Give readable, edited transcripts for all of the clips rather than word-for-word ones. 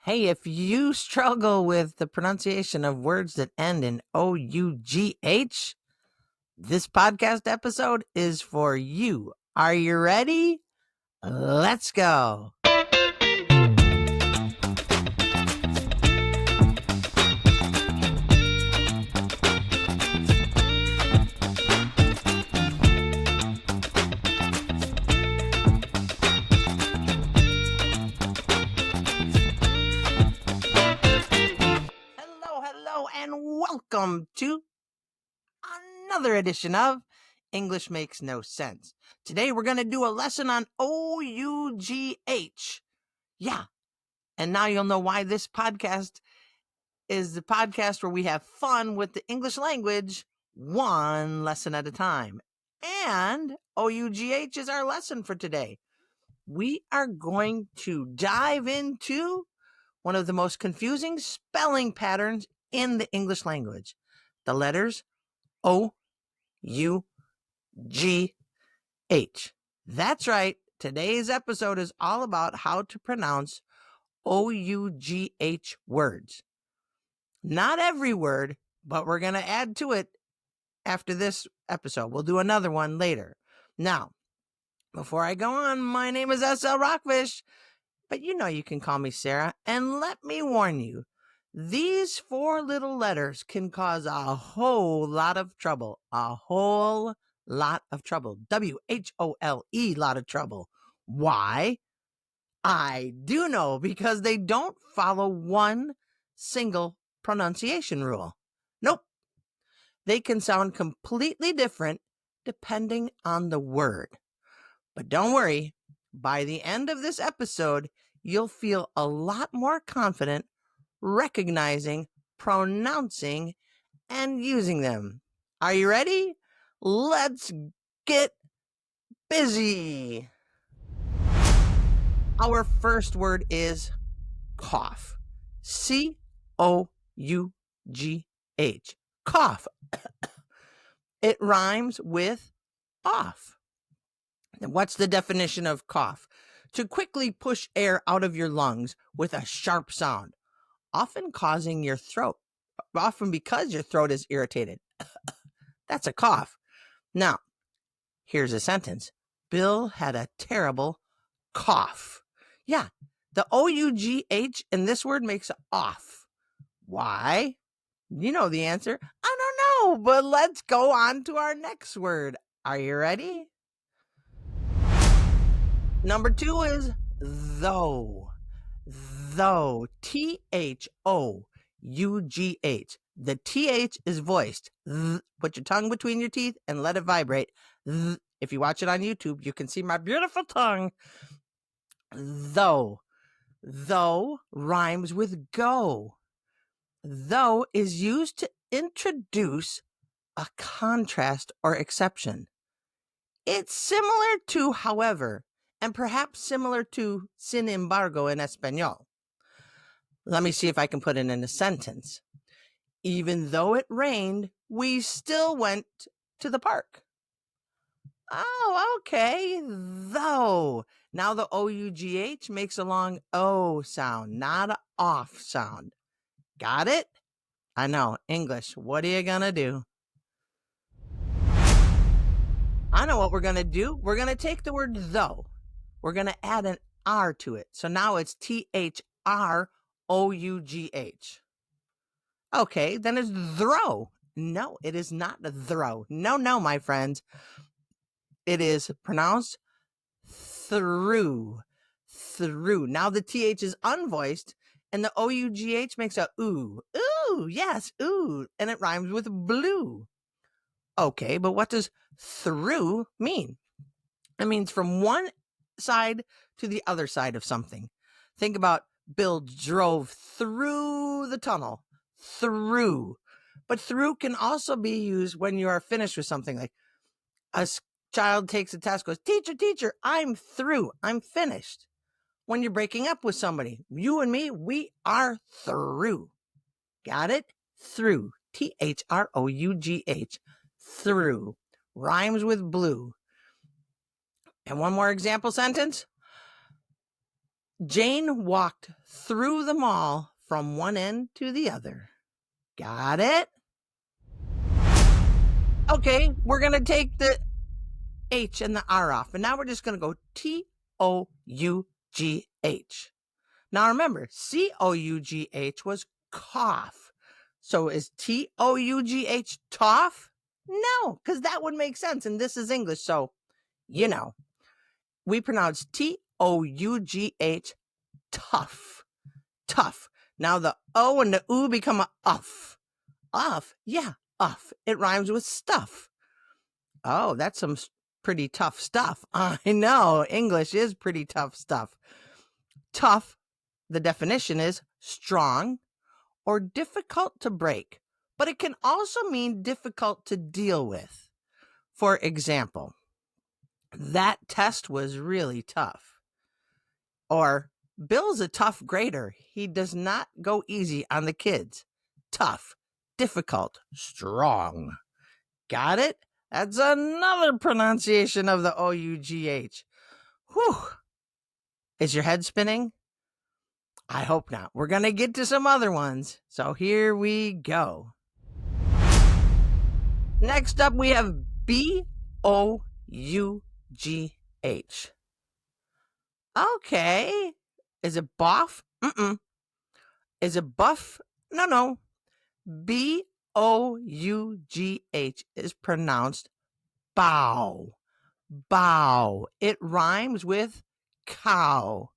Hey, if you struggle with the pronunciation of words that end in OUGH, this podcast episode is for you. Are you ready? Let's go. Hello, and welcome to another edition of English Makes No Sense. Today we're going to do a lesson on OUGH. Yeah, and now you'll know why this podcast is the podcast where we have fun with the English language one lesson at a time. And OUGH is our lesson for today. We are going to dive into one of the most confusing spelling patterns in the English language. The letters OUGH. That's right. Today's episode is all about how to pronounce OUGH words. Not every word, but we're going to add to it after this episode. We'll do another one later. Now, before I go on, my name is SL Rockfish, but you know you can call me Sarah. And let me warn you, these four little letters can cause a whole lot of trouble. A whole lot of trouble. WHOLE, lot of trouble. Why? I do know, because they don't follow one single pronunciation rule. Nope. They can sound completely different depending on the word. But don't worry, by the end of this episode, you'll feel a lot more confident recognizing, pronouncing, and using them. Are you ready? Let's get busy. Our first word is koff. COUGH. Koff. It rhymes with off. And what's the definition of cough? To quickly push air out of your lungs with a sharp sound, often because your throat is irritated. That's a cough. Now, here's a sentence. Bill had a terrible cough. Yeah, the OUGH in this word makes it off. Why? You know the answer. I don't know, but let's go on to our next word. Are you ready? Number 2 is though. Though. THOUGH. The TH is voiced. Put your tongue between your teeth and let it vibrate. If you watch it on YouTube, you can see my beautiful tongue. Though. Though rhymes with go. Though is used to introduce a contrast or exception. It's similar to however, and perhaps similar to sin embargo in Espanol. Let me see if I can put it in a sentence. Even though it rained, we still went to the park. Oh, okay. Though. Now the OUGH makes a long O sound, not an off sound. Got it? I know. English. What are you going to do? I know what we're going to do. We're going to take the word though. We're going to add an R to it. So now it's THROUGH. Okay, then it's throw. No, it is not throw. No, my friends. It is pronounced through. Through. Now the TH is unvoiced, and the OUGH makes a ooh. Ooh, yes, ooh. And it rhymes with blue. Okay, but what does through mean? It means from one side to the other side of something. Think about Bill drove through the tunnel. Through. But through can also be used when you are finished with something. Like a child takes a test, goes, teacher, I'm through. I'm finished. When you're breaking up with somebody, you and me, we are through. Got it? Through. THROUGH. Through. Rhymes with blue. And one more example sentence. Jane walked through the mall from one end to the other. Got it? Okay, we're going to take the H and the R off, and now we're just going to go T-O-U-G-H. Now remember, C-O-U-G-H was cough. So is T-O-U-G-H tough? No, because that would make sense, and this is English, so, we pronounce T-O-U-G-H tough. Tough. Now the O and the oo become a uff. Uff? Yeah, uff. It rhymes with stuff. Oh, that's some pretty tough stuff. I know, English is pretty tough stuff. Tough, the definition is strong or difficult to break, but it can also mean difficult to deal with. For example, that test was really tough. Or, Bill's a tough grader. He does not go easy on the kids. Tough, difficult, strong. Got it? That's another pronunciation of the O-U-G-H. Whew. Is your head spinning? I hope not. We're going to get to some other ones. So here we go. Next up, we have B-O-U-G-H. Okay. Is it boff? Is it buff? No. B-O-U-G-H is pronounced bough. Bough. It rhymes with cow.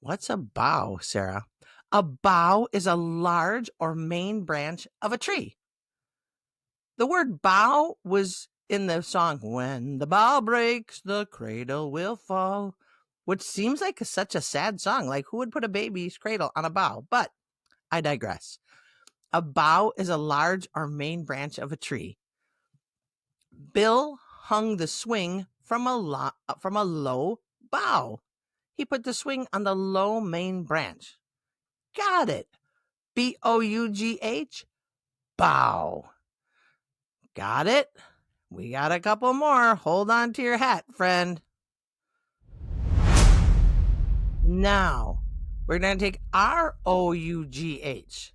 What's a bough, Sarah? A bough is a large or main branch of a tree. The word bough was in the song, "When the bough breaks, the cradle will fall," which seems like such a sad song. Like, who would put a baby's cradle on a bough? But I digress. A bough is a large or main branch of a tree. Bill hung the swing from a low bough. He put the swing on the low main branch. Got it. B-O-U-G-H, bough. Got it? We got a couple more. Hold on to your hat, friend. Now, we're going to take R-O-U-G-H.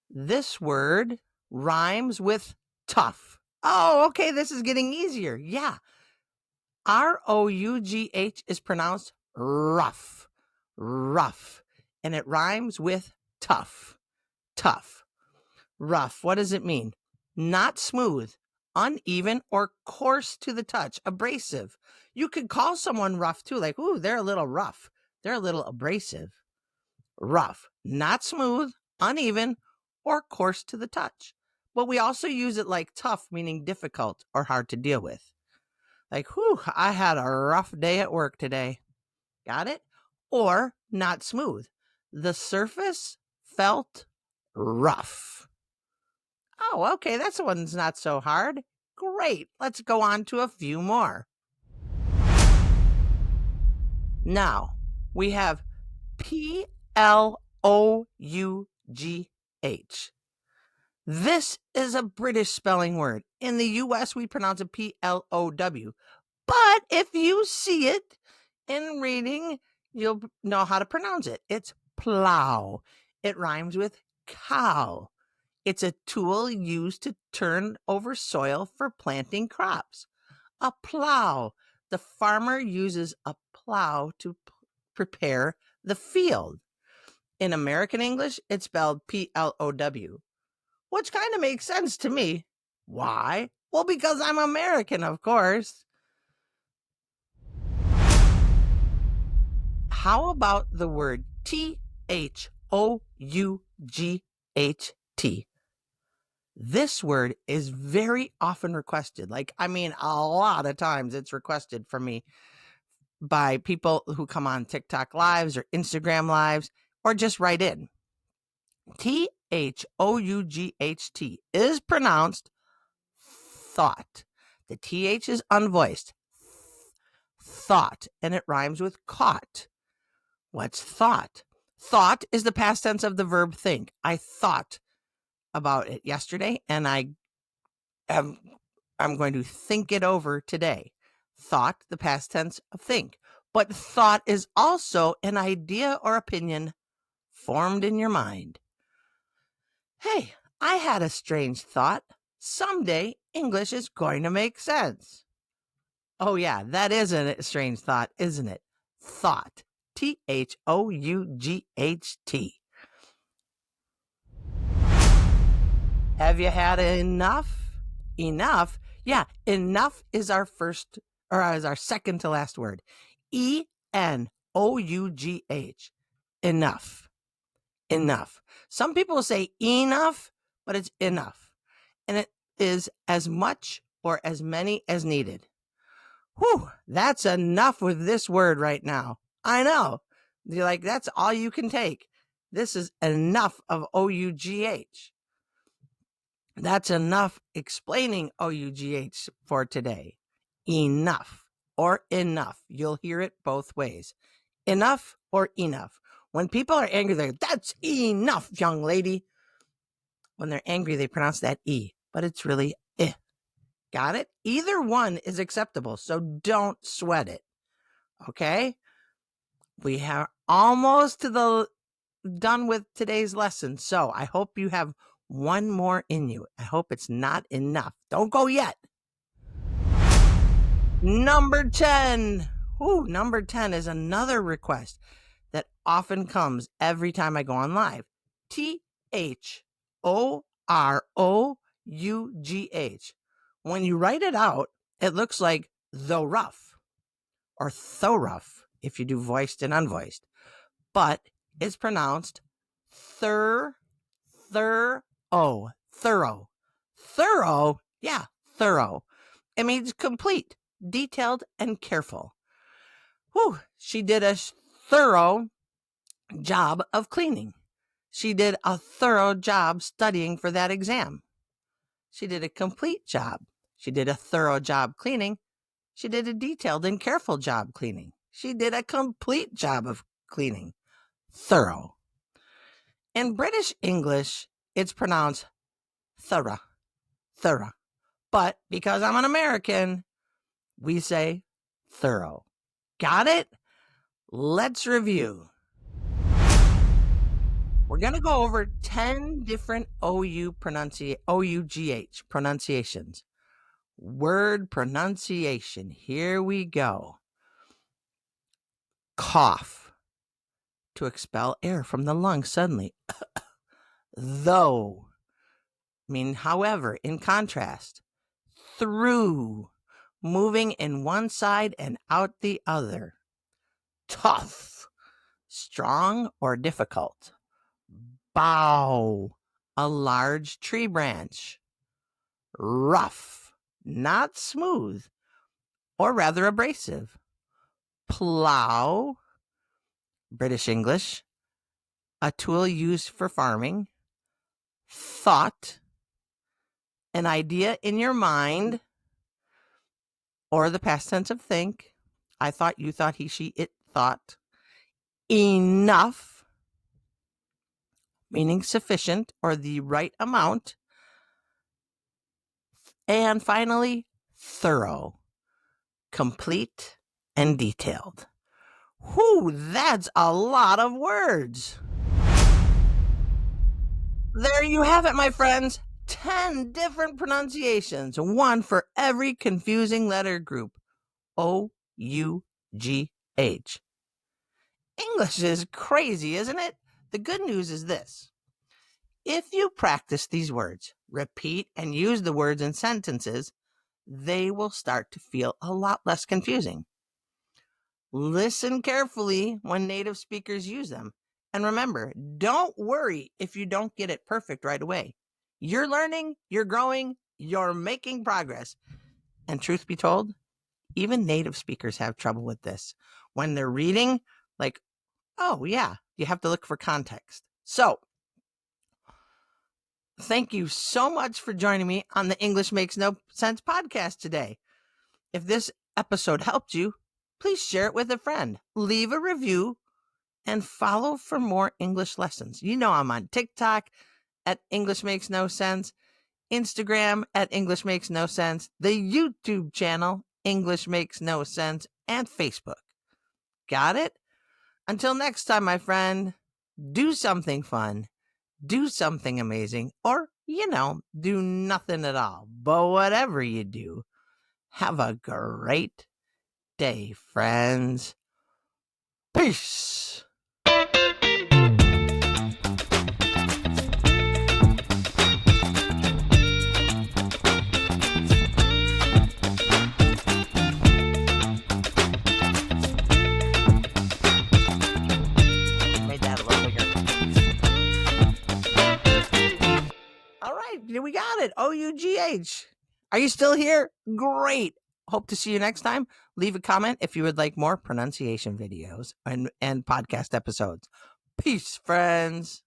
This word rhymes with tough. Oh, okay, this is getting easier. Yeah. R-O-U-G-H is pronounced rough. Rough. And it rhymes with tough. Tough. Rough. What does it mean? Not smooth, uneven, or coarse to the touch. Abrasive. You could call someone rough too, like, ooh, they're a little rough. They're a little abrasive. Rough. Not smooth, uneven, or coarse to the touch. But we also use it like tough, meaning difficult or hard to deal with. Like, whew, I had a rough day at work today. Got it? Or not smooth. The surface felt rough. Oh, okay, that's one's not so hard. Great. Let's go on to a few more. Now, we have P-L-O-U-G-H. This is a British spelling word. In the U.S., we pronounce it P-L-O-W. But if you see it in reading, you'll know how to pronounce it. It's plow. It rhymes with cow. It's a tool used to turn over soil for planting crops. A plow. The farmer uses a plow to prepare the field. In American English, it's spelled P-L-O-W, which kind of makes sense to me. Why? Well, because I'm American, of course. How about the word T-H-O-U-G-H-T? This word is very often requested. A lot of times it's requested from me by people who come on TikTok lives or Instagram lives or just write in. T-H-O-U-G-H-T is pronounced thought. The TH is unvoiced. Thought, and it rhymes with caught. What's thought? Thought is the past tense of the verb think. I thought about it yesterday, and I'm going to think it over today. Thought, the past tense of think. but thought is also an idea or opinion formed in your mind. Hey, I had a strange thought. Someday English is going to make sense. Oh, yeah, that is a strange thought, isn't it? Thought. Thought. Have you had enough? Enough? Yeah, enough is our first, or is our second to last word. Enough. Enough. Enough. Some people say enough, but it's enough. And it is as much or as many as needed. Whew, that's enough with this word right now. I know. You're like, that's all you can take. This is enough of OUGH. That's enough explaining OUGH for today. Enough or enough. You'll hear it both ways. Enough or enough. When people are angry, they're like, that's enough, young lady. When they're angry, they pronounce that E, but it's really eh. Got it? Either one is acceptable, so don't sweat it. Okay? We are almost to the done with today's lesson, so I hope you have one more in you. I hope it's not enough. Don't go yet. Number 10. Ooh, number 10 is another request that often comes every time I go on live. THOROUGH. When you write it out, it looks like though rough or though rough if you do voiced and unvoiced, but it's pronounced thorough. Thorough. Thorough. Yeah, thorough. It means complete, detailed, and careful. Whew, she did a thorough job of cleaning. She did a thorough job studying for that exam. She did a complete job. She did a thorough job cleaning. She did a detailed and careful job cleaning. She did a complete job of cleaning. Thorough. In British English, it's pronounced thorough. Thorough. But because I'm an American, we say thorough. Got it? Let's review. We're going to go over 10 different OUGH pronunciations. Word pronunciation. Here we go. Cough. To expel air from the lungs suddenly. Though. Mean however, in contrast. Through. Moving in one side and out the other. Tough. Strong or difficult. Bough. A large tree branch. Rough. Not smooth. Or rather abrasive. Plow. British English. A tool used for farming. Thought. An idea in your mind. Or the past tense of think. I thought, you thought, he, she, it thought. Enough. Meaning sufficient or the right amount. And finally, thorough. Complete and detailed. Whew, that's a lot of words. There you have it, my friends. 10 different pronunciations, one for every confusing letter group. OUGH. English is crazy, isn't it? The good news is this. If you practice these words, repeat and use the words in sentences, they will start to feel a lot less confusing. Listen carefully when native speakers use them. And remember, don't worry if you don't get it perfect right away. You're learning, you're growing, you're making progress. And truth be told, even native speakers have trouble with this. When they're reading, like, oh yeah, you have to look for context. So, thank you so much for joining me on the English Makes No Sense podcast today. If this episode helped you, please share it with a friend. Leave a review and follow for more English lessons. You know I'm on TikTok at English Makes No Sense, Instagram at English Makes No Sense, the YouTube channel English Makes No Sense, and Facebook. Got it? Until next time, my friend, do something fun, do something amazing, or, do nothing at all. But whatever you do, have a great day, friends. Peace. Made that a little bigger. All right, we got it. OUGH. Are you still here? Great. Hope to see you next time. Leave a comment if you would like more pronunciation videos and podcast episodes. Peace, friends.